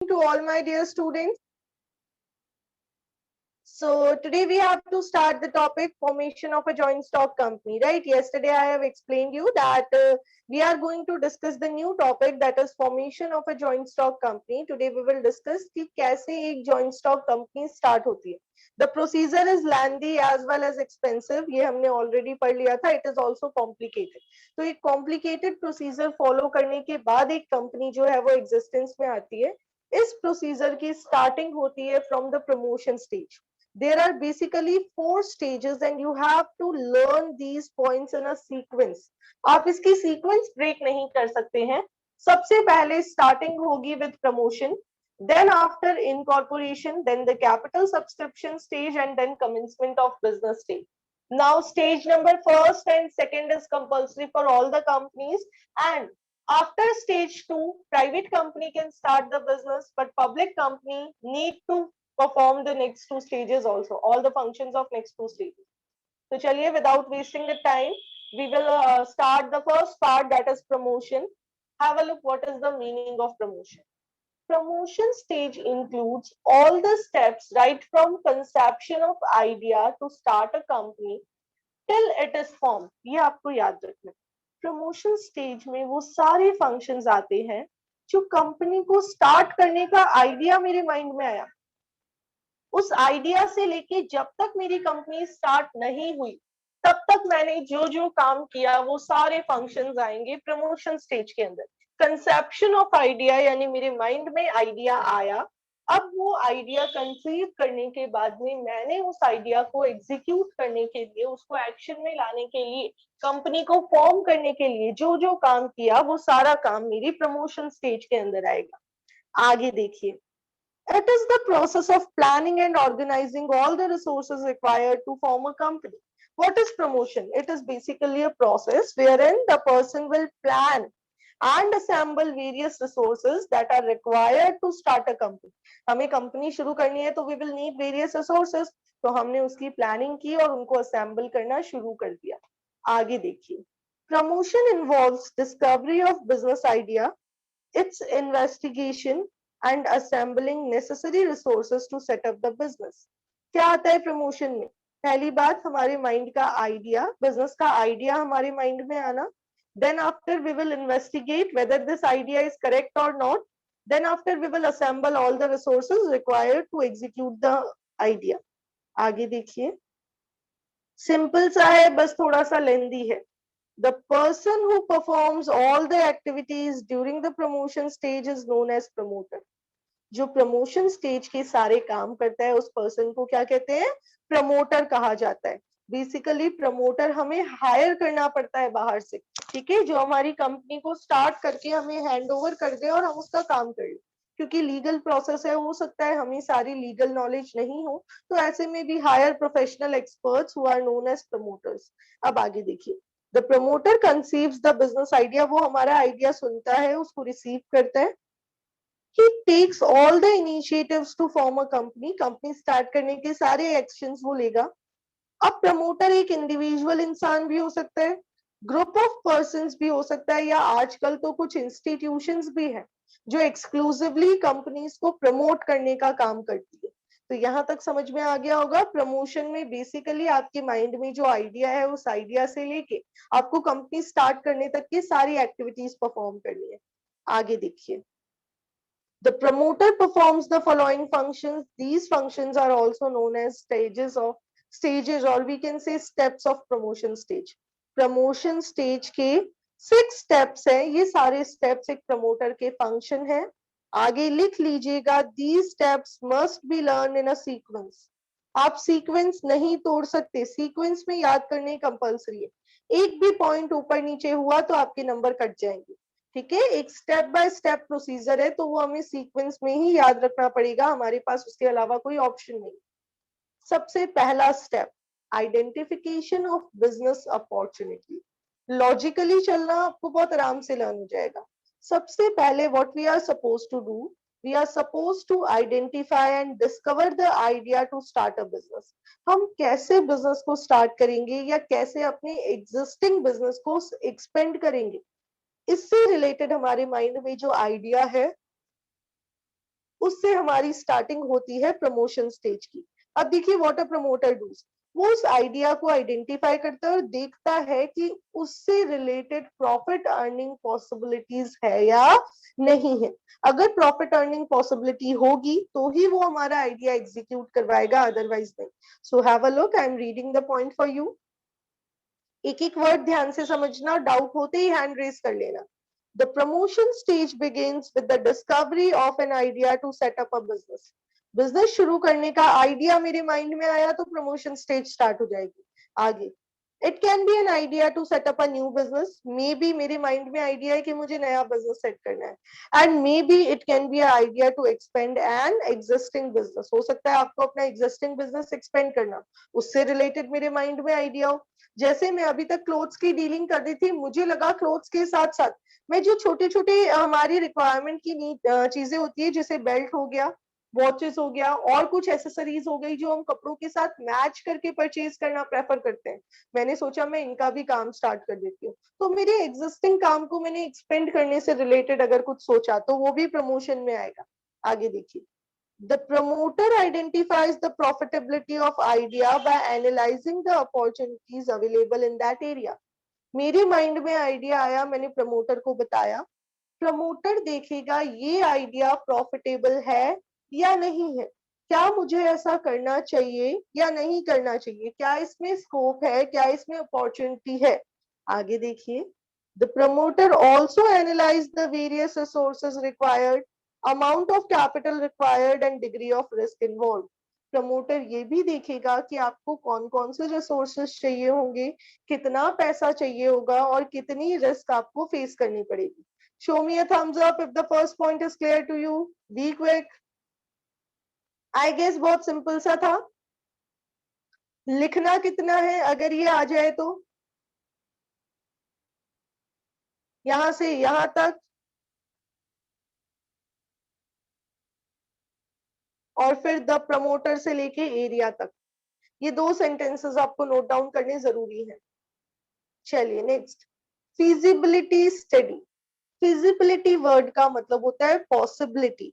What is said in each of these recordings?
To all my dear students. So today we have to start the topic formation of a joint stock company, right? Yesterday I have explained you that we are going to discuss the new topic, that is formation of a joint stock company. Today we will discuss कि कैसे एक joint stock company start होती है. The procedure is lengthy as well as expensive. ये हमने already पढ़ लिया था. It is also complicated. तो एक complicated procedure follow करने के बाद एक company जो है वो existence में आती है. इस प्रोसीजर की स्टार्टिंग होती है from the promotion stage. There are basically 4 stages and you have to learn these points in a sequence. आप इसकी सीक्वेंस ब्रेक नहीं कर सकते हैं. सबसे पहले स्टार्टिंग होगी with promotion, then after incorporation, then the capital subscription stage and then commencement of business stage. Now stage number first and second is compulsory for all the companies, and after stage 2 private company can start the business, but public company need to perform the next 2 stages also, all the functions of next 2 stages. So chaliye, without wasting the time, we will start the first part, that is promotion. Have a look what is the meaning of promotion. Promotion stage includes all the steps right from conception of idea to start a company till it is formed. ये आपको याद रखना. Promotion stage में वो सारे functions आते हैं जो कंपनी को स्टार्ट करने का आइडिया मेरे माइंड में आया, उस आइडिया से लेके जब तक मेरी कंपनी स्टार्ट नहीं हुई तब तक मैंने जो जो काम किया वो सारे फंक्शंस आएंगे प्रमोशन स्टेज के अंदर. कंसेप्शन ऑफ आइडिया यानी मेरे माइंड में आइडिया आया, अब वो आइडिया कंसीव करने के बाद में मैंने उस आइडिया को एग्जीक्यूट करने के लिए, उसको एक्शन में लाने के लिए, कंपनी को फॉर्म करने के लिए जो जो काम किया वो सारा काम मेरी प्रमोशन स्टेज के अंदर आएगा. आगे देखिए. It is the process of planning and organizing all the resources required to form a company. What is promotion? It is basically a process wherein the person will plan and assemble various resources that are required to start a company. हमें company शुरू करनी है तो we will need various resources. तो हमने उसकी planning की और उनको असेंबल करना शुरू कर दिया. आगे देखिए. Promotion involves discovery of business idea, its investigation and assembling necessary resources to set up the business. क्या आता है प्रमोशन में? पहली बात हमारे माइंड का आइडिया, बिजनेस का आइडिया हमारे माइंड में आना. Then after we will investigate whether this idea is correct or not. Then after we will assemble all the resources required to execute the idea. आगे देखिए. सिंपल सा है, बस थोड़ा सा लेंदी है. The person who performs all the activities during the promotion stage is known as promoter. जो promotion stage के सारे काम करता है उस पर्सन को क्या कहते हैं? प्रमोटर कहा जाता है. बेसिकली प्रमोटर हमें हायर करना पड़ता है बाहर से, ठीक है, जो हमारी कंपनी को स्टार्ट करके हमें हैंड ओवर कर दे और हम उसका काम कर ले. क्योंकि लीगल प्रोसेस है, हो सकता है हमें सारी लीगल नॉलेज नहीं हो, तो ऐसे में भी higher professional experts who are known as promoters. अब आगे देखिए. The promoter conceives the business idea. वो हमारा आइडिया सुनता है, उसको रिसीव करता है. He takes all the initiatives to form a company. Company start करने के सारे एक्शंस वो लेगा. अब प्रमोटर एक इंडिविजुअल इंसान भी हो सकता है, ग्रुप ऑफ पर्संस भी हो सकता है, या आजकल तो कुछ इंस्टीट्यूशंस भी हैं जो एक्सक्लूसिवली कंपनीज को प्रमोट करने का काम करती है. तो यहाँ तक समझ में आ गया होगा. प्रमोशन में बेसिकली आपके माइंड में जो आइडिया है उस आइडिया से लेके आपको कंपनी स्टार्ट करने तक की सारी एक्टिविटीज परफॉर्म करनी है. आगे देखिए. The promoter performs the following functions. These functions are also known as stages or we can say steps of promotion stage. Promotion stage के 6 steps हैं. ये सारे steps एक promoter के function हैं. आगे लिख लीजिएगा. These steps must be learned in a sequence. आप सीक्वेंस नहीं तोड़ सकते. सीक्वेंस में याद करने कंपल्सरी है. एक भी पॉइंट ऊपर नीचे हुआ तो आपके नंबर कट जाएंगे. ठीक है, एक स्टेप बाय स्टेप प्रोसीजर है, तो वो हमें सीक्वेंस में ही याद रखना पड़ेगा. हमारे पास उसके अलावा कोई ऑप्शन नहीं. सबसे पहला step, identification of business opportunity. Logically चलना आपको बहुत आराम से लर्न हो जाएगा. सबसे पहले what we are suppose to do, we are supposed to identify and discover the idea to start a business. हम कैसे बिजनेस को स्टार्ट करेंगे या कैसे अपने एग्जिस्टिंग बिजनेस को एक्सपेंड करेंगे, इससे रिलेटेड हमारे माइंड में जो आइडिया है उससे हमारी स्टार्टिंग होती है प्रमोशन स्टेज की। अब देखिए व्हाट अ प्रमोटर डूज, वो उस आइडिया को आइडेंटिफाई करता है और देखता है कि उससे रिलेटेड प्रॉफिट अर्निंग पॉसिबिलिटीज है या नहीं है। अगर प्रॉफिट अर्निंग पॉसिबिलिटी होगी तो ही वो हमारा आइडिया एग्जीक्यूट करवाएगा, अदरवाइज नहीं। सो have a look, I am reading the point for you. एक एक वर्ड ध्यान से समझना, डाउट होते ही हैंड रेज कर लेना। The promotion stage begins with the discovery of an idea to set up a business. Business शुरू करने का आइडिया मेरे माइंड में आया तो प्रमोशन स्टेज स्टार्ट हो जाएगी। आगे, it can be an idea to set up a new business, may be मेरे माइंड में आइडिया है कि मुझे नया बिजनेस सेट करना है। And may be it can be idea to expand an existing business, हो सकता है आपको अपना एग्जिस्टिंग बिजनेस एक्सपेंड करना, उससे रिलेटेड मेरे माइंड में आइडिया हो। जैसे मैं अभी तक क्लोथ्स की डीलिंग कर रही थी, मुझे लगा क्लोथ्स के साथ साथ मैं जो छोटे छोटे हमारी रिक्वायरमेंट की चीजें होती है, जैसे बेल्ट हो गया, वॉचेस हो गया, और कुछ एसेसरीज हो गई जो हम कपड़ों के साथ मैच करके परचेज करना प्रेफर करते हैं, मैंने सोचा मैं इनका भी काम स्टार्ट कर देती हूँ। तो मेरे एग्जिस्टिंग काम को मैंने एक्सपेंड करने से रिलेटेड अगर कुछ सोचा तो वो भी प्रमोशन में आएगा। आगे देखिए, the promoter identifies the profitability of idea by analyzing the opportunities available in that area. मेरे माइंड में आइडिया आया, मैंने प्रमोटर को बताया, प्रमोटर देखेगा ये आइडिया प्रॉफिटेबल है या नहीं है, क्या मुझे ऐसा करना चाहिए या नहीं करना चाहिए, क्या इसमें स्कोप है, क्या इसमें अपॉर्चुनिटी है। आगे देखिए, the promoter also analyse the various resources required, amount of capital required and degree of risk involve. Promoter ये भी देखेगा कि आपको कौन कौन से रिसोर्सेज चाहिए होंगे, कितना पैसा चाहिए होगा और कितनी रिस्क आपको फेस करनी पड़ेगी। Show me a thumbs up if the first point is clear to you. Be quick. I guess बहुत सिंपल सा था। लिखना कितना है अगर ये आ जाए तो, यहां से यहां तक, और फिर द प्रमोटर से लेके एरिया तक, ये दो सेंटेंसेस आपको नोट डाउन करने जरूरी है। चलिए next, feasibility study. Feasibility word का मतलब होता है पॉसिबिलिटी,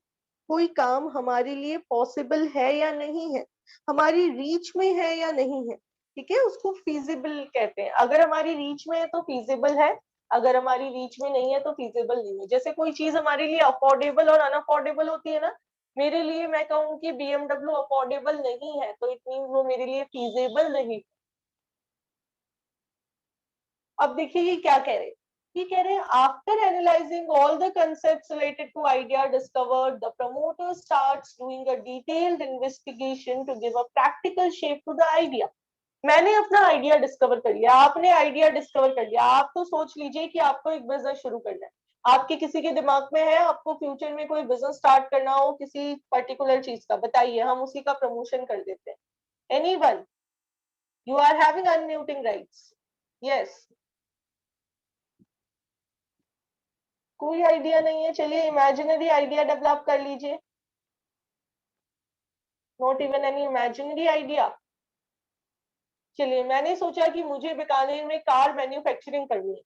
कोई काम हमारे लिए पॉसिबल है या नहीं है, हमारी रीच में है या नहीं है, ठीक है, उसको फीजिबल कहते हैं। अगर हमारी रीच में है तो फीजिबल है, अगर हमारी रीच में नहीं है तो फीजिबल नहीं है। जैसे कोई चीज हमारे लिए अफोर्डेबल और अनअफोर्डेबल होती है ना, मेरे लिए मैं कहूँ कि BMW अफोर्डेबल नहीं है तो इट मीन वो मेरे लिए फीजिबल नहीं। अब देखिए ये क्या कह रहे हैं, ये कह रहे हैं after analysing all the concepts related to idea discovered, the promoter starts doing a detailed investigation to give a practical shape to the idea. मैंने अपना आइडिया डिस्कवर कर लिया, आपने आइडिया डिस्कवर कर लिया, आप तो सोच लीजिए कि आपको एक बिजनेस शुरू करना है, आपके किसी के दिमाग में है आपको फ्यूचर में कोई बिजनेस स्टार्ट करना हो किसी पर्टिकुलर चीज का, बताइए, हम उसी का प्रमोशन कर देते हैं। Anyone, you are having unmuting rights. Yes, कोई आइडिया नहीं है, चलिए इमेजिनरी आइडिया डेवलप कर लीजिए। Not even any imaginary idea. चलिए मैंने सोचा कि मुझे बीकानेर में कार मैन्युफैक्चरिंग करनी है।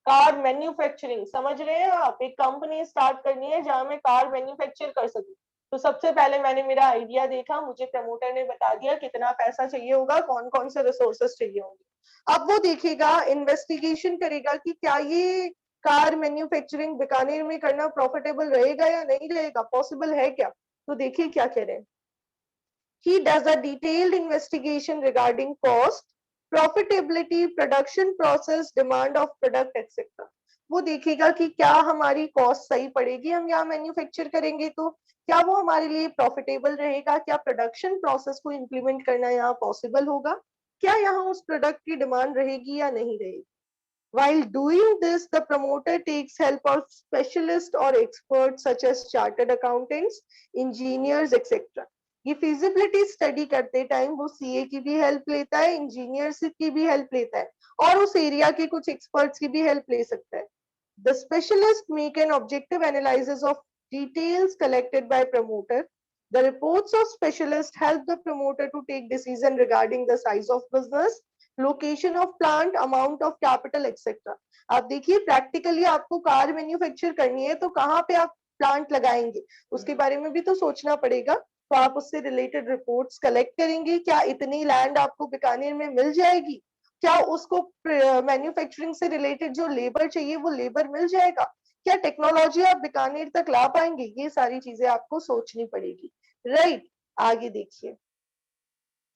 कार मैन्युफैक्चरिंग समझ रहे हैं आप, एक कंपनी स्टार्ट करनी है जहां मैं कार मैन्युफैक्चर कर सकूं। तो सबसे पहले मैंने मेरा आइडिया देखा, मुझे प्रमोटर ने बता दिया कितना पैसा चाहिए होगा, कौन कौन से रिसोर्सेस चाहिए होंगे। अब वो देखेगा, इन्वेस्टिगेशन करेगा कि क्या ये कार मैन्युफैक्चरिंग बीकानेर में करना प्रॉफिटेबल रहेगा या नहीं रहेगा, पॉसिबल है क्या। तो देखिए क्या कह रहे हैं, he does a detailed investigation regarding cost, profitability, production process, demand of product, etc. वो देखेगा कि क्या हमारी कॉस्ट सही पड़ेगी, हम यहाँ मैन्युफैक्चर करेंगे तो क्या वो हमारे लिए प्रॉफिटेबल रहेगा, क्या प्रोडक्शन प्रोसेस को इम्प्लीमेंट करना यहाँ पॉसिबल होगा, क्या यहाँ उस प्रोडक्ट की डिमांड रहेगी या नहीं रहेगी। While doing this, the promoter takes help of specialists or experts such as chartered accountants, engineers, etc. ये feasibility study करते टाइम वो CA की भी हेल्प लेता है, इंजीनियर्स की भी हेल्प लेता है और उस एरिया के कुछ एक्सपर्ट्स की भी हेल्प ले सकता है। The specialist make an objective analysis of details collected by promoter. The reports of specialists help the promoter to take decision regarding the size of business, location of plant, amount of capital etcetera. आप देखिए practically आपको car manufacture करनी है तो कहाँ पे आप plant लगाएंगे, उसके बारे में भी तो सोचना पड़ेगा। तो आप उससे रिलेटेड रिपोर्ट्स कलेक्ट करेंगे, क्या इतनी लैंड आपको बीकानेर में मिल जाएगी, क्या उसको मैन्युफैक्चरिंग से रिलेटेड जो लेबर चाहिए वो लेबर मिल जाएगा, क्या टेक्नोलॉजी आप बीकानेर तक ला पाएंगे, ये सारी चीजें आपको सोचनी पड़ेगी, राइट। आगे देखिए,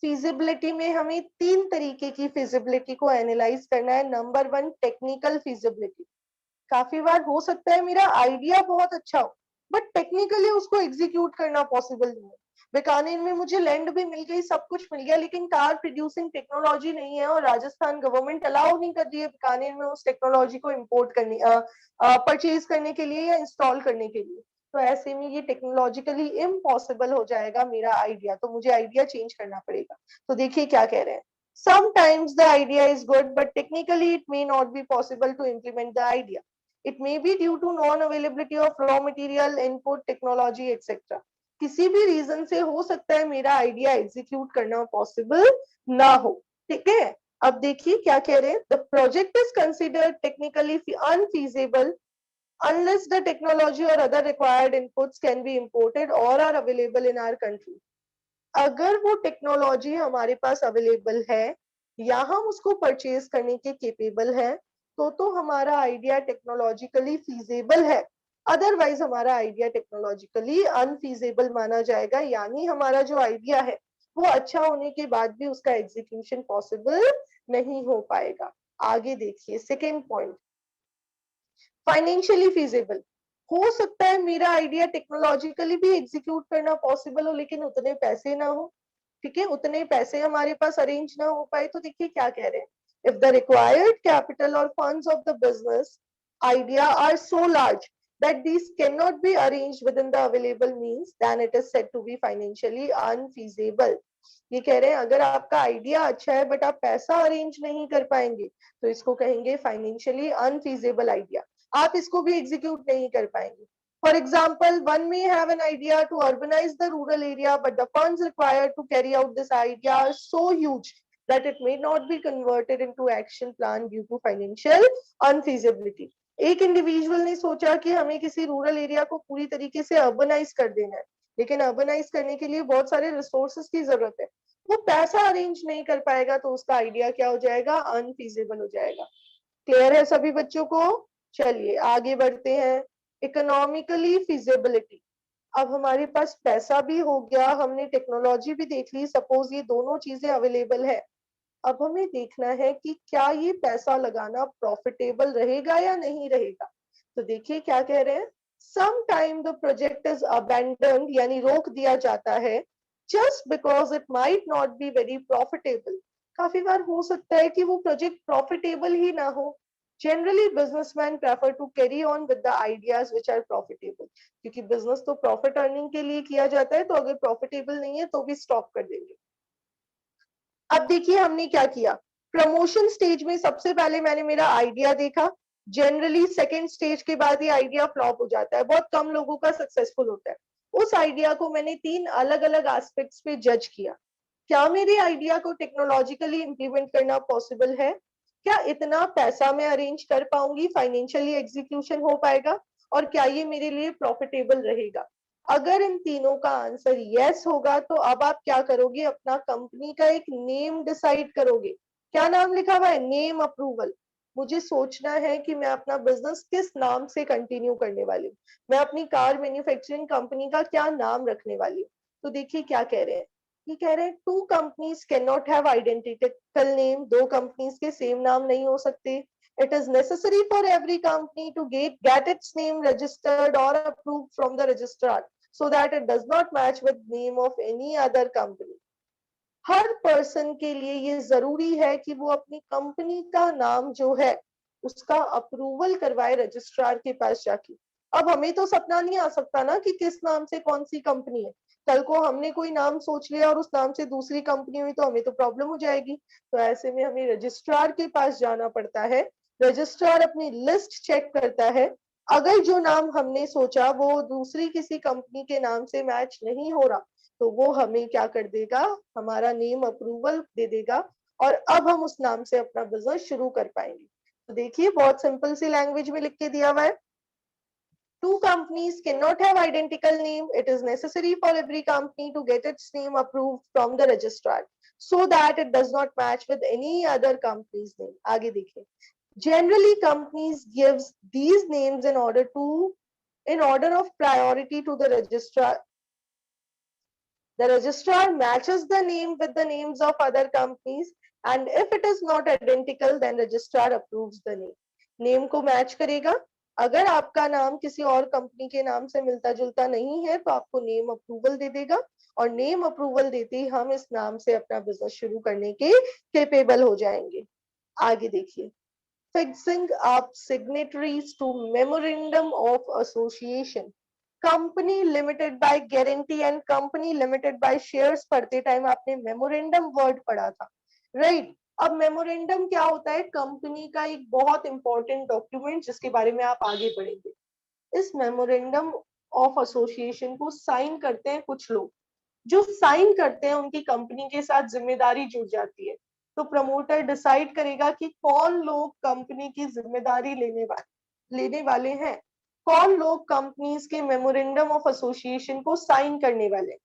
फिजिबिलिटी में हमें 3 तरीके की फिजिबिलिटी को एनालाइज करना है। Number 1, technical feasibility. काफी बार हो सकता है मेरा आइडिया बहुत अच्छा हो, बट टेक्निकली उसको एग्जीक्यूट करना पॉसिबल नहीं है। बीकानेर में मुझे लैंड भी मिल गई, सब कुछ मिल गया, लेकिन कार प्रोड्यूसिंग टेक्नोलॉजी नहीं है और राजस्थान गवर्नमेंट अलाउ नहीं कर रही है बीकानेर में उस टेक्नोलॉजी को इम्पोर्ट करने, परचेज करने के लिए या इंस्टॉल करने के लिए। तो ऐसे में ये टेक्नोलॉजिकली इम्पॉसिबल हो जाएगा मेरा आइडिया, तो मुझे आइडिया चेंज करना पड़ेगा। तो देखिए क्या कह रहे हैं, sometimes the idea is good but technically it may not be possible to implement the idea. It may be due to non availability of raw material, input, technology etc. किसी भी रीजन से हो सकता है मेरा आइडिया एग्जीक्यूट करना possible ना हो, ठीक है। अब देखिए क्या कह रहे हैं, the project is considered technically unfeasible unless the technology or other required inputs can be imported or are available in our country. अगर वो टेक्नोलॉजी हमारे पास अवेलेबल है या हम उसको परचेज करने के केपेबल है, तो हमारा आइडिया टेक्नोलॉजिकली फीजेबल है। अदरवाइज हमारा आइडिया टेक्नोलॉजिकली अनफीजेबल माना जाएगा, यानी हमारा जो आइडिया है वो अच्छा होने के बाद भी उसका एग्जीक्यूशन पॉसिबल नहीं हो पाएगा। आगे देखिए सेकेंड पॉइंट, फाइनेंशियली फीजेबल। हो सकता है मेरा आइडिया टेक्नोलॉजिकली भी एग्जीक्यूट करना पॉसिबल हो, लेकिन उतने पैसे ना हो, ठीक है, उतने पैसे हमारे पास अरेंज ना हो पाए। तो देखिए क्या कह रहे हैं, इफ द रिक्वायर्ड कैपिटल और funds of the business idea are so large that these cannot be arranged within the available means, then it is said to be financially unfeasible. ये कह रहे हैं अगर आपका आइडिया अच्छा है बट आप पैसा अरेंज नहीं कर पाएंगे तो इसको कहेंगे फाइनेंशियली अनफीजेबल आइडिया, आप इसको भी एग्जीक्यूट नहीं कर पाएंगे। For example, one may have an idea to urbanize the rural area, but the funds required to carry out this idea are so huge that it may not be converted into action plan due to financial unfeasibility. एक individual ने सोचा कि हमें किसी rural area को पूरी तरीके से अर्बनाइज कर देना है, लेकिन अर्बनाइज करने के लिए बहुत सारे रिसोर्सेज की जरूरत है, वो पैसा अरेंज नहीं कर पाएगा, तो उसका आइडिया क्या हो जाएगा, अनफीजेबल हो जाएगा। क्लियर है सभी बच्चों को? चलिए आगे बढ़ते हैं, इकोनॉमिकली फिजिबिलिटी। अब हमारे पास पैसा भी हो गया, हमने टेक्नोलॉजी भी देख ली, सपोज ये दोनों चीजें अवेलेबल है। अब हमें देखना है कि क्या ये पैसा लगाना प्रॉफिटेबल रहेगा या नहीं रहेगा। तो देखिए क्या कह रहे हैं, some time the project is abandoned, यानी रोक दिया जाता है, just because it might not be very profitable. काफी बार हो सकता है कि वो प्रोजेक्ट प्रॉफिटेबल ही ना हो। Generally businessman prefer to carry on with the ideas which are profitable, क्योंकि बिजनेस तो प्रॉफिट अर्निंग के लिए किया जाता है, तो अगर प्रॉफिटेबल नहीं है तो भी स्टॉप कर देंगे। अब देखिए हमने क्या किया, प्रमोशन स्टेज में सबसे पहले मैंने मेरा आइडिया देखा। जनरली सेकेंड स्टेज के बाद ये आइडिया फ्लॉप हो जाता है, बहुत कम लोगों का सक्सेसफुल होता है। उस आइडिया को मैंने 3 अलग अलग एस्पेक्ट्स पे जज किया। क्या मेरे आइडिया को टेक्नोलॉजिकली इंप्लीमेंट करना पॉसिबल है, क्या इतना पैसा मैं अरेंज कर पाऊंगी, फाइनेंशियली एग्जीक्यूशन हो पाएगा, और क्या ये मेरे लिए प्रॉफिटेबल रहेगा। अगर इन तीनों का आंसर यस होगा तो अब आप क्या करोगे, अपना कंपनी का एक नेम डिसाइड करोगे। क्या नाम लिखा हुआ है, नेम अप्रूवल। मुझे सोचना है कि मैं अपना बिजनेस किस नाम से कंटिन्यू करने वाली हूँ, मैं अपनी कार मैन्युफैक्चरिंग कंपनी का क्या नाम रखने वाली हूँ। तो देखिए क्या कह रहे हैं, ये कह रहे हैं two companies can not have identical name, दो कंपनीज के सेम नाम नहीं हो सकते। It is necessary for every company to get its name registered or approved from the registrar, so that it does not match with name of any other company. Her person के लिए ये जरूरी है कि वो अपनी कंपनी का नाम जो है उसका अप्रूवल करवाए रजिस्ट्रार के पास जाके। अब हमें तो सपना नहीं आ सकता ना कि किस नाम से कौन सी कंपनी है, कल को हमने कोई नाम सोच लिया और उस नाम से दूसरी कंपनी हुई तो हमें तो प्रॉब्लम हो जाएगी। तो ऐसे में हमें रजिस्ट्रार के पास जाना पड़ता है, रजिस्ट्रार अपनी लिस्ट चेक करता है, अगर जो नाम हमने सोचा वो दूसरी किसी कंपनी के नाम से मैच नहीं हो रहा तो वो हमें क्या कर देगा, हमारा नेम अप्रूवल दे देगा, और अब हम उस नाम से अपना बिजनेस शुरू कर पाएंगे। तो देखिए बहुत सिंपल सी लैंग्वेज में लिख के दिया हुआ है, Two companies cannot have identical name. It is necessary for every company to get its name approved from the registrar so that it does not match with any other company's name. आगे देखिए. Generally, companies gives these names in order of priority to the registrar. The registrar matches the name with the names of other companies, and if it is not identical, then registrar approves the name. Name को match करेगा. अगर आपका नाम किसी और company के नाम से मिलता जुलता नहीं है तो आपको नेम अप्रूवल दे देगा, और नेम अप्रूवल देते ही हम इस नाम से अपना बिजनेस शुरू करने के केपेबल हो जाएंगे. आगे देखिए. Fixing up signatories to memorandum of association. Company limited by guarantee and company limited by shares पढ़ते टाइम आपने मेमोरेंडम वर्ड पढ़ा था, राइट? अब मेमोरेंडम क्या होता है? कंपनी का एक बहुत इंपॉर्टेंट डॉक्यूमेंट जिसके बारे में आप आगे पढ़ेंगे. इस मेमोरेंडम ऑफ एसोसिएशन को साइन करते हैं कुछ लोग. जो साइन करते हैं उनकी कंपनी के साथ जिम्मेदारी जुड़ जाती है. तो प्रमोटर डिसाइड करेगा कि कौन लोग कंपनी की जिम्मेदारी लेने वाले हैं, कौन लोग कंपनीज के मेमोरेंडम ऑफ एसोसिएशन को साइन करने वाले.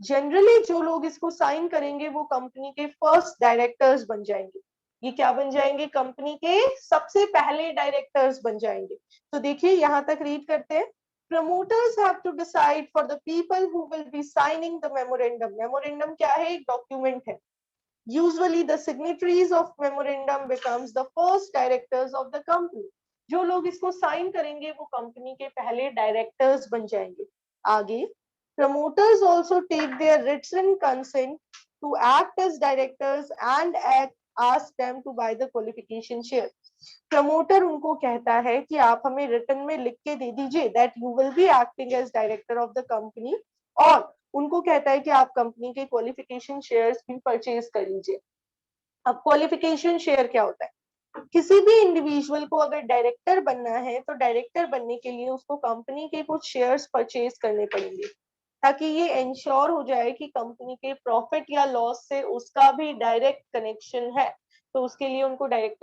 जनरली जो लोग इसको साइन करेंगे वो कंपनी के फर्स्ट डायरेक्टर्स बन जाएंगे. ये क्या बन जाएंगे? कंपनी के सबसे पहले डायरेक्टर्स बन जाएंगे. तो देखिए यहां तक रीड करते हैं. Promoters have to decide for the people who will be signing the memorandum. Memorandum क्या है? एक डॉक्यूमेंट है. Usually the signatories of memorandum becomes the first directors of the company. जो लोग इसको साइन करेंगे वो कंपनी के पहले डायरेक्टर्स बन जाएंगे. आगे. Promoters also take their written consent to act as directors and ask them to buy the qualification share. Promoter उनको कहता है कि आप हमें रिटर्न में लिख के दे दीजिए that you will be acting as director of the company, और उनको कहता है कि आप कंपनी के क्वालिफिकेशन शेयर्स भी परचेज कर लीजिए. अब क्वालिफिकेशन शेयर क्या होता है? किसी भी इंडिविजुअल को अगर डायरेक्टर बनना है तो डायरेक्टर बनने के लिए उसको कंपनी के कुछ शेयर्स परचेज करने पड़ेंगे ताकि ये इंश्योर हो जाए कि कंपनी के प्रॉफिट या लॉस से उसका भी डायरेक्ट कनेक्शन है. तो उसके लिए उनको डायरेक्ट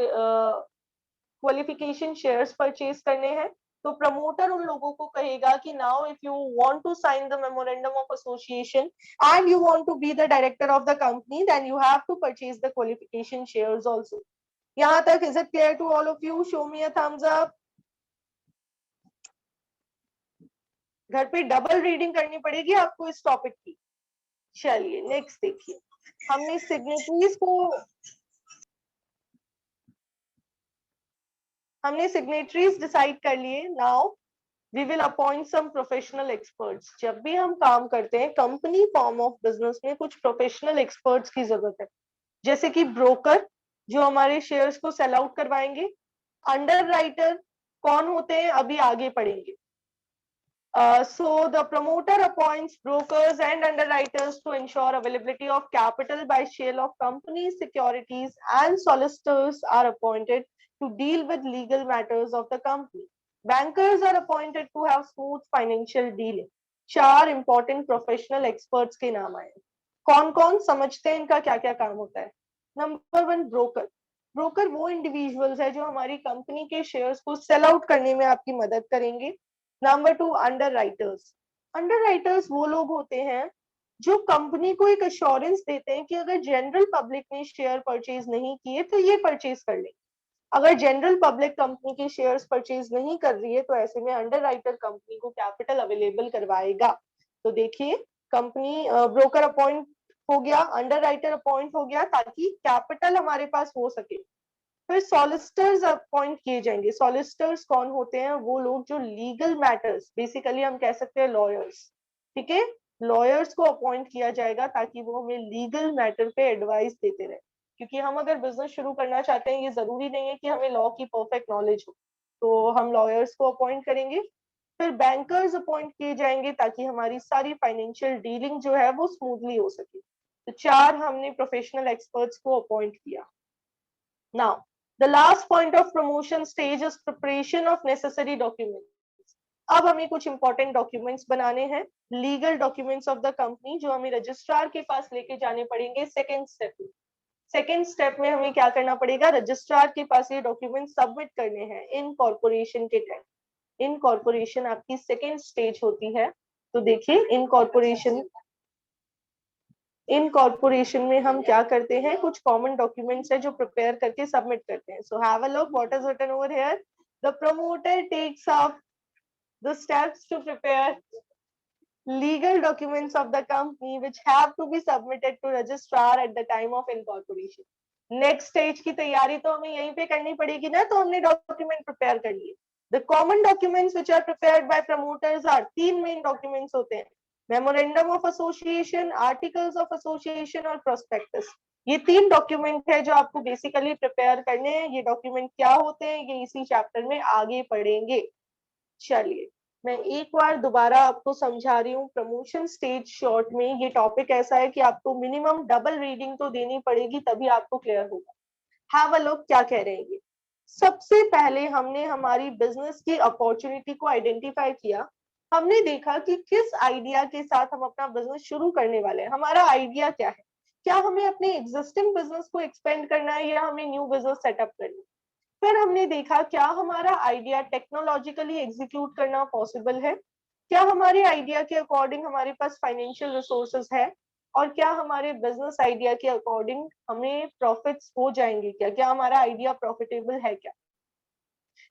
क्वालिफिकेशन शेयर्स परचेज करने हैं. तो प्रमोटर उन लोगों को कहेगा कि now if you want to sign the memorandum of association and you want to be the director of the company then you have to purchase the qualification shares also. यहां तक is it clear to all of you? Show me a thumbs up. घर पे double reading करनी पड़ेगी आपको इस topic की. चलिए नेक्स्ट देखिए. हमने सिग्नेटरीज डिसाइड कर लिए. Now we will appoint some professional experts. जब भी हम काम करते हैं कंपनी फॉर्म ऑफ बिजनेस में कुछ प्रोफेशनल एक्सपर्ट्स की जरूरत है, जैसे कि ब्रोकर जो हमारे शेयर्स को सेल आउट करवाएंगे. अंडर राइटर कौन होते हैं अभी आगे पढ़ेंगे. So the promoter appoints brokers and underwriters to ensure availability of capital by sale of companies, securities, and solicitors are appointed to deal with legal matters of the company. Bankers are appointed to have smooth financial dealing. 4 important professional experts के नाम आए. कौन कौन समझते हैं इनका क्या क्या काम होता है? Number 1 broker. ब्रोकर वो इंडिविजुअल्स है जो हमारी कंपनी के शेयर्स को सेल आउट करने में आपकी मदद करेंगे. Number 2 under writers. Under writers वो लोग होते हैं जो कंपनी को एक अश्योरेंस देते हैं कि अगर जनरल पब्लिक ने शेयर परचेज नहीं किए तो ये परचेज कर लेंगे. अगर जनरल पब्लिक कंपनी के शेयर्स परचेज नहीं कर रही है तो ऐसे में अंडर राइटर कंपनी को कैपिटल अवेलेबल करवाएगा. तो देखिए कंपनी ब्रोकर अपॉइंट हो गया, अंडर राइटर अपॉइंट हो गया ताकि कैपिटल हमारे पास हो सके. फिर सॉलिसिटर्स अपॉइंट किए जाएंगे. सॉलिसिटर्स कौन होते हैं? वो लोग जो लीगल मैटर्स, बेसिकली हम कह सकते हैं लॉयर्स. ठीक है, लॉयर्स को अपॉइंट किया जाएगा ताकि वो हमें लीगल मैटर पे एडवाइस देते रहे. क्योंकि हम अगर बिजनेस शुरू करना चाहते हैं ये जरूरी नहीं है कि हमें लॉ की परफेक्ट नॉलेज हो, तो हम लॉयर्स को अपॉइंट करेंगे. फिर बैंकर्स अपॉइंट किए जाएंगे ताकि हमारी सारी फाइनेंशियल डीलिंग जो है वो स्मूथली हो सके. तो 4 हमने प्रोफेशनल एक्सपर्ट्स को अपॉइंट किया. Now the last point of promotion stage is preparation of necessary documents. अब हमें कुछ इंपॉर्टेंट डॉक्यूमेंट्स बनाने हैं. Legal documents of the company जो हमें रजिस्ट्रार के पास लेके जाने पड़ेंगे सेकेंड स्टेप में. सेकेंड स्टेप में हमें क्या करना पड़ेगा? रजिस्ट्रार के पास ये डॉक्यूमेंट सबमिट करने हैं इन कॉर्पोरेशन के टाइम. इनकॉर्पोरेशन आपकी सेकेंड स्टेज होती है। तो देखिए इनकॉर्पोरेशन में हम क्या करते हैं, कुछ कॉमन डॉक्यूमेंट्स है जो प्रिपेयर करके सबमिट करते हैं। So have a look what is written over here. The promoter takes up the steps to prepare legal documents of the company which have to be submitted to registrar at the time of incorporation. Next stage की तैयारी तो हमें यहीं पे करनी पड़ेगी ना, तो हमने डॉक्यूमेंट प्रिपेयर कर लिए। The common documents which are prepared by promoters are, तीन मेन डॉक्यूमेंट्स होते हैं, memorandum of association, articles of association और प्रोस्पेक्टस। ये तीन डॉक्यूमेंट है जो आपको बेसिकली प्रिपेयर करने हैं। ये डॉक्यूमेंट क्या होते हैं ये इसी चैप्टर में आगे पढ़ेंगे। चलिए मैं एक बार दोबारा आपको समझा रही हूँ। प्रमोशन स्टेज शॉर्ट में ये टॉपिक ऐसा है कि आपको मिनिमम डबल रीडिंग तो देनी पड़ेगी तभी आपको क्लियर होगा। हैव अ लुक क्या कह रहे हैं ये। सबसे पहले हमने हमारी बिजनेस की अपॉर्चुनिटी को आइडेंटिफाई किया। हमने देखा कि किस आइडिया के साथ हम अपना बिजनेस शुरू करने वाले हैं। हमारा आइडिया क्या है, क्या हमें अपने एग्जिस्टिंग बिजनेस को एक्सपेंड करना है या हमें न्यू बिजनेस सेटअप करना है। फिर हमने देखा क्या हमारा आइडिया टेक्नोलॉजिकली एग्जीक्यूट करना पॉसिबल है, क्या हमारे आइडिया के अकॉर्डिंग हमारे पास फाइनेंशियल रिसोर्सेज है, और क्या हमारे बिजनेस आइडिया के अकॉर्डिंग हमें प्रॉफिट्स हो जाएंगे, क्या क्या हमारा आइडिया प्रॉफिटेबल है क्या।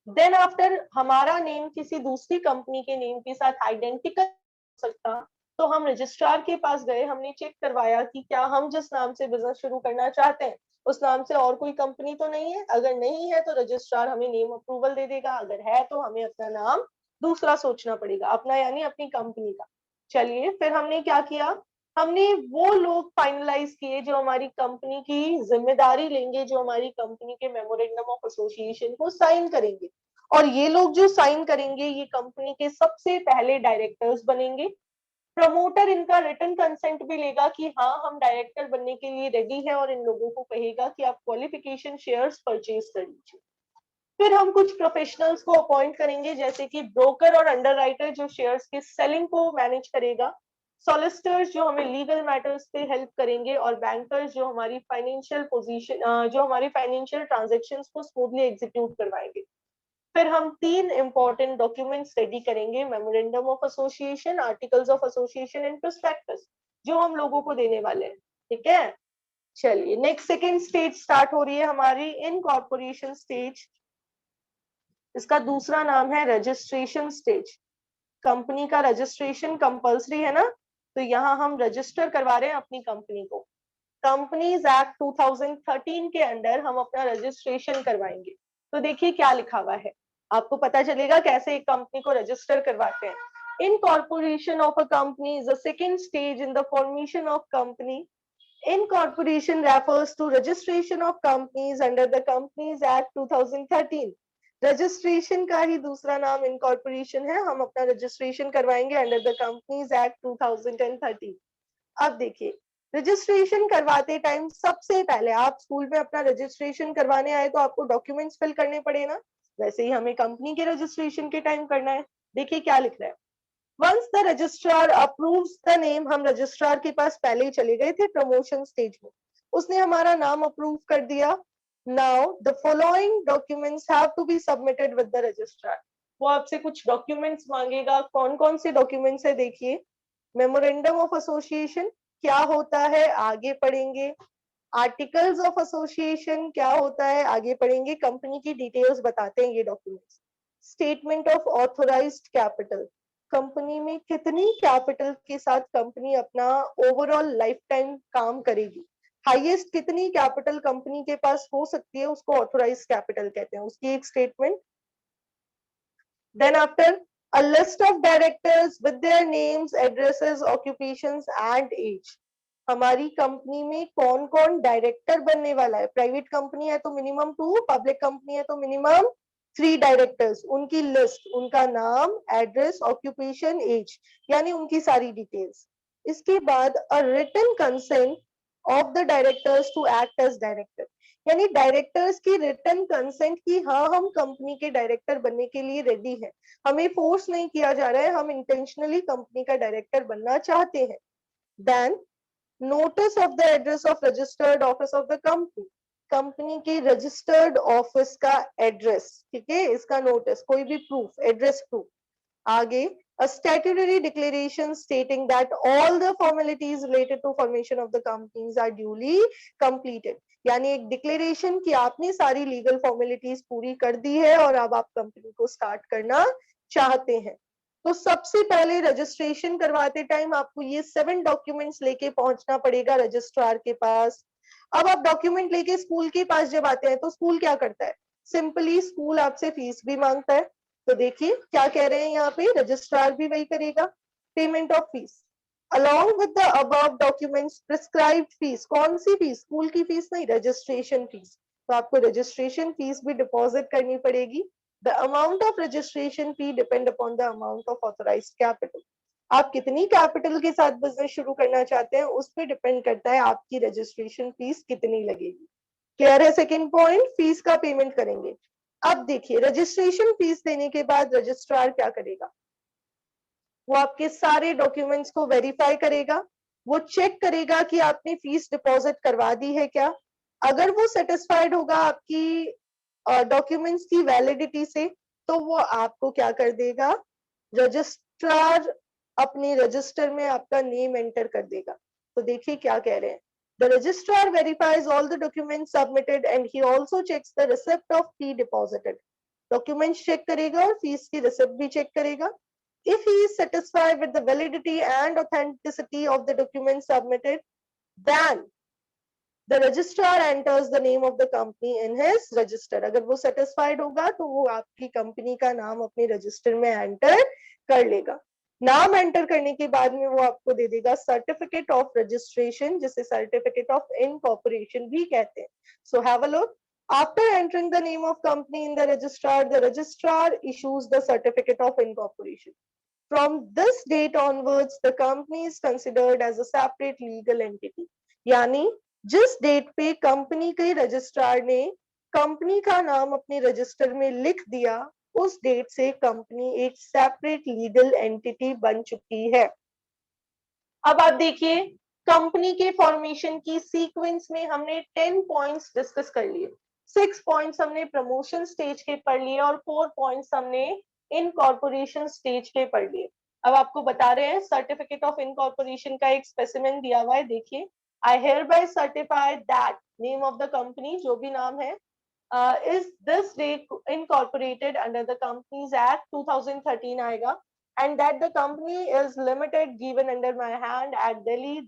देन आफ्टर हमारा नेम किसी दूसरी कंपनी के नेम के साथ आइडेंटिकल हो सकता, तो हम रजिस्ट्रार के पास गए, हमने चेक करवाया कि क्या हम जिस नाम से बिजनेस शुरू करना चाहते हैं उस नाम से और कोई कंपनी तो नहीं है। अगर नहीं है तो रजिस्ट्रार हमें नेम अप्रूवल दे देगा, अगर है तो हमें अपना नाम दूसरा सोचना पड़ेगा, अपना यानी अपनी कंपनी का। चलिए फिर हमने क्या किया, हमने वो लोग फाइनलाइज किए जो हमारी कंपनी की जिम्मेदारी लेंगे, जो हमारी कंपनी के मेमोरेंडम ऑफ एसोसिएशन को साइन करेंगे। और ये लोग जो साइन करेंगे ये कंपनी के सबसे पहले डायरेक्टर्स बनेंगे। प्रमोटर इनका रिटन कंसेंट भी लेगा कि हाँ हम डायरेक्टर बनने के लिए रेडी है, और इन लोगों को कहेगा कि आप क्वालिफिकेशन शेयर्स परचेज कर लीजिए। फिर हम कुछ प्रोफेशनल्स को अपॉइंट करेंगे जैसे कि ब्रोकर और अंडरराइटर जो शेयर्स के सेलिंग को मैनेज करेगा, सॉलिसिटर्स जो हमें लीगल मैटर्स पे हेल्प करेंगे, और बैंकर्स जो हमारी फाइनेंशियल पोजीशन जो हमारी फाइनेंशियल ट्रांजैक्शंस को स्मूथली एग्जीक्यूट करवाएंगे। फिर हम तीन इंपॉर्टेंट डॉक्यूमेंट्स रेडी करेंगे, memorandum of association, articles of association and prospectus, जो हम लोगों को देने वाले हैं। ठीक है, चलिए नेक्स्ट सेकेंड स्टेज स्टार्ट हो रही है हमारी इनकॉर्पोरेशन स्टेज। इसका दूसरा नाम है रजिस्ट्रेशन स्टेज। कंपनी का रजिस्ट्रेशन कंपल्सरी है ना, तो यहाँ हम रजिस्टर करवा रहे हैं अपनी कंपनी को। कंपनीज एक्ट 2013 के अंडर हम अपना रजिस्ट्रेशन करवाएंगे। तो देखिए क्या लिखा हुआ है, आपको पता चलेगा कैसे एक कंपनी को रजिस्टर करवाते हैं। Incorporation of a company is the second stage in the formation of company. Incorporation refers to registration of companies under the Companies Act 2013. Registration का ही दूसरा नाम इनकॉर्पोरेशन है। हम अपना रजिस्ट्रेशन करवाएंगे अंडर द कंपनीज एक्ट 2013। अब देखिए रजिस्ट्रेशन करवाते टाइम सबसे पहले आप स्कूल में अपना रजिस्ट्रेशन करवाने आए तो आपको डॉक्यूमेंट्स फिल करने पड़े ना, वैसे ही हमें कंपनी के रजिस्ट्रेशन के टाइम करना है। देखिए क्या लिख रहा है, once the registrar approves the name. हम रजिस्ट्रार के पास पहले ही चले गए थे प्रमोशन स्टेज में, उसने हमारा नाम अप्रूव कर दिया। Now the following documents have to be submitted with the registrar. वो आपसे कुछ डॉक्यूमेंट्स मांगेगा, कौन कौन से डॉक्यूमेंट्स है देखिए। मेमोरेंडम ऑफ एसोसिएशन क्या होता है आगे पढ़ेंगे। आर्टिकल्स ऑफ एसोसिएशन क्या होता है आगे पढ़ेंगे, कंपनी की डिटेल्स बताते हैं ये documents. Statement of authorised capital, company में कितनी कैपिटल के साथ कंपनी अपना ओवरऑल लाइफ टाइम काम करेगी, हाईएस्ट कितनी कैपिटल कंपनी के पास हो सकती है उसको ऑथोराइज्ड कैपिटल कहते हैं, उसकी एक statement. Then after a list of directors with their names, addresses, occupations and age। हमारी कंपनी में कौन कौन डायरेक्टर बनने वाला है। प्राइवेट कंपनी है तो मिनिमम 2, पब्लिक कंपनी है तो मिनिमम 3 डायरेक्टर्स, उनकी लिस्ट, उनका नाम, एड्रेस, ऑक्यूपेशन, एज, यानी उनकी सारी डिटेल्स। इसके बाद a written consent of the directors to act as director, यानी डायरेक्टर्स की रिटन कंसेंट की हाँ हम कंपनी के डायरेक्टर बनने के लिए रेडी हैं, हमें फोर्स नहीं किया जा रहा है, हम इंटेंशनली कंपनी का डायरेक्टर बनना चाहते हैं। Then notice of the address of registered office of the company, company के रजिस्टर्ड ऑफिस का एड्रेस, ठीक है, इसका नोटिस, कोई भी प्रूफ, एड्रेस प्रूफ। आगे, a statutory declaration stating that all the formalities related to formation of the companies are duly completed, यानी एक डिक्लेरेशन कि आपने सारी लीगल फॉर्मेलिटीज पूरी कर दी है और अब आप कंपनी को स्टार्ट करना चाहते हैं। तो सबसे पहले रजिस्ट्रेशन करवाते टाइम आपको ये 7 डॉक्यूमेंट्स लेके पहुंचना पड़ेगा रजिस्ट्रार के पास। अब आप डॉक्यूमेंट लेके स्कूल के पास जब आते हैं तो स्कूल क्या करता है, सिंपली स्कूल आपसे फीस भी मांगता है। तो देखिए क्या कह रहे हैं यहाँ पे, रजिस्ट्रार भी वही करेगा, payment of fees along with the above documents prescribed fees। कौन सी फीस, स्कूल की फीस नहीं, रजिस्ट्रेशन फीस। तो आपको रजिस्ट्रेशन फीस भी डिपॉजिट करनी पड़ेगी। The amount of registration fee depend upon the amount of authorized capital। आप कितनी कैपिटल के साथ बिजनेस शुरू करना चाहते हैं उस पर डिपेंड करता है आपकी रजिस्ट्रेशन फीस कितनी लगेगी। क्लियर है? सेकेंड पॉइंट, फीस का पेमेंट करेंगे। अब देखिए रजिस्ट्रेशन फीस देने के बाद रजिस्ट्रार क्या करेगा, वो आपके सारे डॉक्यूमेंट्स को वेरीफाई करेगा, वो चेक करेगा कि आपने फीस डिपॉजिट करवा दी है क्या। अगर वो सेटिस्फाइड होगा आपकी डॉक्यूमेंट्स की वैलिडिटी से तो वो आपको क्या कर देगा, रजिस्ट्रार अपने रजिस्टर में आपका नेम एंटर कर देगा। तो देखिए क्या कह रहे हैं, the registrar verifies all the documents submitted and he also checks the receipt of fee deposited. Documents check करेगा और फीस की रिसिप्ट भी चेक करेगा। If he is satisfied with the validity and authenticity of the documents submitted, then the registrar enters the name of the company in his register। अगर वो satisfied होगा तो वो आपकी कंपनी का नाम अपने रजिस्टर में एंटर कर लेगा। नाम एंटर करने के बाद में वो आपको दे देगा सर्टिफिकेट ऑफ रजिस्ट्रेशन, जिसे सर्टिफिकेट ऑफ इनकॉर्पोरेशन भी कहते हैं। So have a look. After entering the name of company in the registrar issues the certificate of incorporation. From this date onwards, the company is considered as a separate legal entity। यानी जिस date पे company के registrar ने company का नाम अपने register में लिख दिया, उस डेट से कंपनी एक सेपरेट लीगल एंटिटी बन चुकी है। अब आप देखिए कंपनी के फॉर्मेशन की सीक्वेंस में हमने 10 पॉइंट्स डिस्कस कर लिए। 6 पॉइंट्स हमने प्रमोशन स्टेज के पढ़ लिए और 4 पॉइंट्स हमने इनकॉर्पोरेशन स्टेज के पढ़ लिए। अब आपको बता रहे हैं सर्टिफिकेट ऑफ इनकॉर्पोरेशन का एक स्पेसिमेन दिया हुआ है, देखिए, आई hereby certify that name of the company, जो भी नाम है, is this date incorporated under the Companies Act 2013 आएगा, and that the company is limited given under my hand at Delhi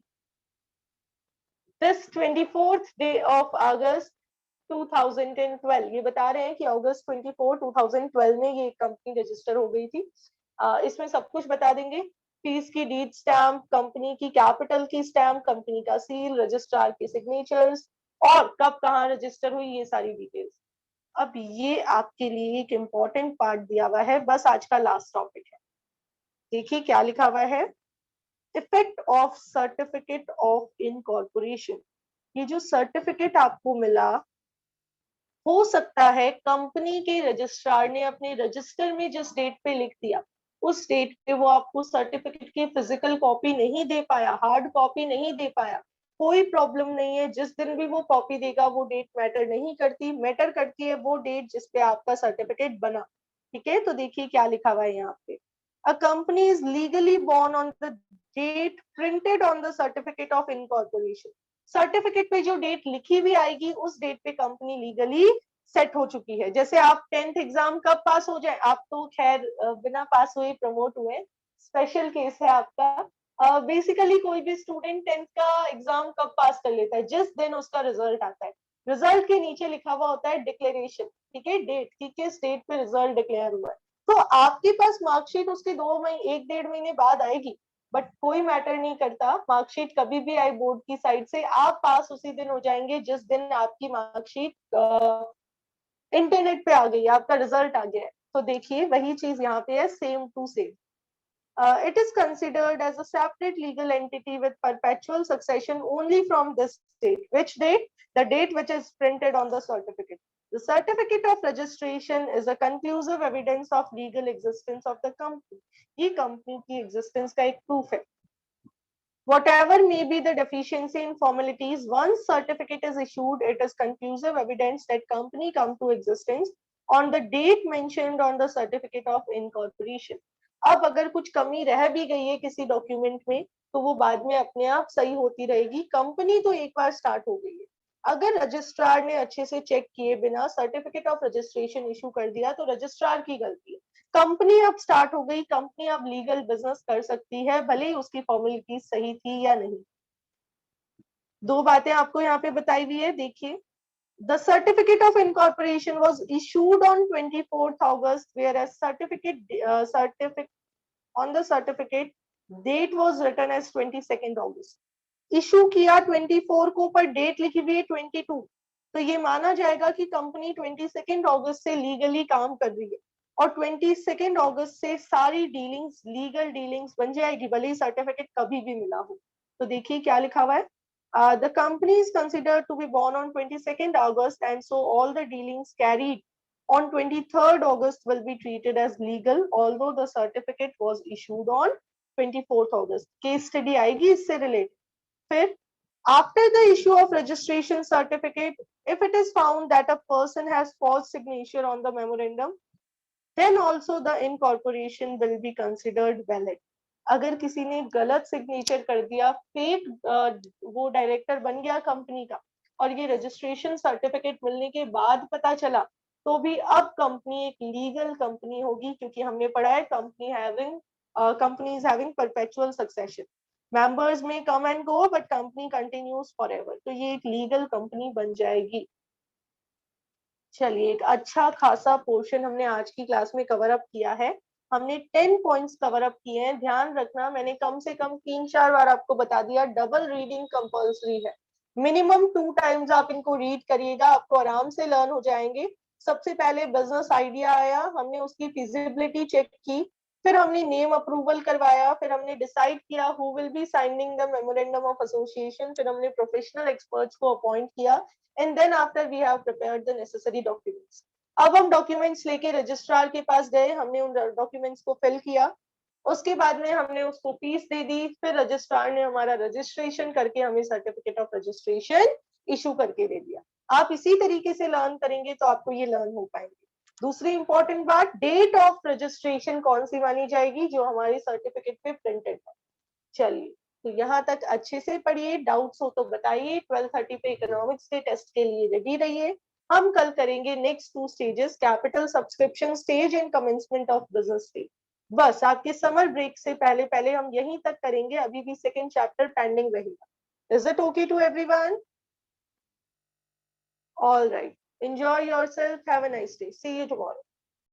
this 24th day of August 2012। ये बता रहे हैं कि अगस्त 24 2012 में ये कंपनी रजिस्टर हो गई थी। इसमें सब कुछ बता देंगे, फीस की डीड स्टैम्प, कंपनी की कैपिटल की स्टैम्प, कंपनी का सील, रजिस्ट्रार के सिग्नेचर्स और कब कहाँ रजिस्टर हुई, ये सारी डिटेल्स। अब ये आपके लिए एक इम्पोर्टेंट पार्ट दिया हुआ है, बस आज का लास्ट टॉपिक है। देखिए क्या लिखा हुआ है, effect of certificate of incorporation. ये जो सर्टिफिकेट आपको मिला, हो सकता है कंपनी के रजिस्ट्रार ने अपने रजिस्टर में जिस डेट पे लिख दिया, उस डेट पे वो आपको सर्टिफिकेट की फिजिकल कॉपी नहीं दे पाया, हार्ड कॉपी नहीं दे पाया। कोई प्रॉब्लम नहीं है, जिस दिन भी वो कॉपी देगा वो डेट मैटर नहीं करती, मैटर करती है वो डेट जिसपे आपका सर्टिफिकेट बना। ठीक है, तो देखिए क्या लिखा हुआ है यहाँ पे, a company is legally born on the date printed on the certificate of incorporation. Certificate पे जो डेट लिखी हुई आएगी उस डेट पे कंपनी लीगली सेट हो चुकी है। जैसे आप 10th एग्जाम कब पास हो जाए, आप तो खैर बिना पास हुए प्रमोट हुए, स्पेशल केस है आपका। बेसिकली कोई भी स्टूडेंट 10th का एग्जाम कब पास कर लेता है, जिस दिन उसका रिजल्ट आता है। रिजल्ट के नीचे लिखा हुआ होता है डिक्लेरेशन, ठीक है, डेट कि किस डेट पे रिजल्ट डिक्लेयर हुआ है। तो आपके पास मार्कशीट उसके 2 महीने 1-1.5 महीने बाद आएगी, बट कोई मैटर नहीं करता, मार्कशीट कभी भी आई बोर्ड की साइड से, आप पास उसी दिन हो जाएंगे जिस दिन आपकी मार्कशीट इंटरनेट पे आ गई, आपका रिजल्ट आ गया है। तो देखिए वही चीज यहाँ पे है, same to same. It is considered as a separate legal entity with perpetual succession only from this date. Which date? The date which is printed on the certificate. The certificate of registration is a conclusive evidence of legal existence of the company। ये company की existence का एक proof है। Whatever may be the deficiency in formalities, once certificate is issued, it is conclusive evidence that company come to existence on the date mentioned on the certificate of incorporation. अब अगर कुछ कमी रह भी गई है किसी डॉक्यूमेंट में तो वो बाद में अपने आप सही होती रहेगी, कंपनी तो एक बार स्टार्ट हो गई है। अगर रजिस्ट्रार ने अच्छे से चेक किए बिना सर्टिफिकेट ऑफ रजिस्ट्रेशन इशू कर दिया तो रजिस्ट्रार की गलती है। कंपनी अब स्टार्ट हो गई, कंपनी अब लीगल बिजनेस कर सकती है, भले ही उसकी फॉर्मेलिटी सही थी या नहीं। दो बातें आपको यहाँ पे बताई हुई है, देखिए। The certificate of incorporation was issued on 24th August, whereas on the certificate date was written as 22nd August. Issue किया 24 को पर डेट लिखी हुई है 22, तो ये माना जाएगा कि कंपनी 22 अगस्त से लीगली काम कर रही है और 22 अगस्त से सारी डीलिंग्स लीगल डीलिंग्स बन जाएगी, भले ही सर्टिफिकेट कभी भी मिला हो। तो देखिए क्या लिखा हुआ है, the company is considered to be born on 22nd August and so all the dealings carried on 23rd August will be treated as legal although the certificate was issued on 24th August. Case study आएगी इससे related. फिर after the issue of registration certificate, if it is found that a person has false signature on the memorandum, then also the incorporation will be considered valid. अगर किसी ने गलत signature कर दिया, fake वो डायरेक्टर बन गया कंपनी का और ये रजिस्ट्रेशन सर्टिफिकेट मिलने के बाद पता चला, तो भी अब कंपनी एक लीगल कंपनी होगी, क्योंकि हमने पढ़ा है company is having perpetual succession, members में come and go but company continues forever, तो ये एक लीगल कंपनी बन जाएगी। चलिए, एक अच्छा खासा पोर्शन हमने आज की क्लास में कवर अप किया है। हमने 10 पॉइंट्स कवर अप किए हैं। ध्यान रखना, मैंने कम से कम 3-4 बार आपको बता दिया, डबल रीडिंग कंपल्सरी है। मिनिमम 2 टाइम्स आप इनको रीड करिएगा, आपको आराम से लर्न हो जाएंगे। सबसे पहले बिजनेस आइडिया आया, हमने उसकी फिजिबिलिटी चेक की, फिर हमने नेम अप्रूवल करवाया, फिर हमने डिसाइड किया who will be signing the memorandum of association, फिर हमने प्रोफेशनल एक्सपर्ट्स को अपॉइंट किया, and then after we have prepared the necessary documents. अब हम डॉक्यूमेंट्स लेके रजिस्ट्रार के पास गए, हमने उन डॉक्यूमेंट्स को फिल किया, उसके बाद में हमने उसको फीस दे दी, फिर रजिस्ट्रार ने हमारा रजिस्ट्रेशन करके हमें सर्टिफिकेट ऑफ रजिस्ट्रेशन इशू करके दे दिया। आप इसी तरीके से लर्न करेंगे तो आपको ये लर्न हो पाएंगे। दूसरी इंपॉर्टेंट बात, डेट ऑफ रजिस्ट्रेशन कौन सी मानी जाएगी, जो हमारे सर्टिफिकेट पे प्रिंटेड है। चलिए, तो यहाँ तक अच्छे से पढ़िए, डाउट्स हो तो बताइए। 12:30 पे इकोनॉमिक्स के टेस्ट के लिए रेडी रहिए। हम कल करेंगे next 2 stages, capital subscription stage and commencement of business stage. बस आपके समर ब्रेक से पहले पहले हम यहीं तक करेंगे, अभी भी सेकंड चैप्टर पेंडिंग रहेगा। Is it okay to everyone? All right, enjoy yourself, have a nice day, see you tomorrow.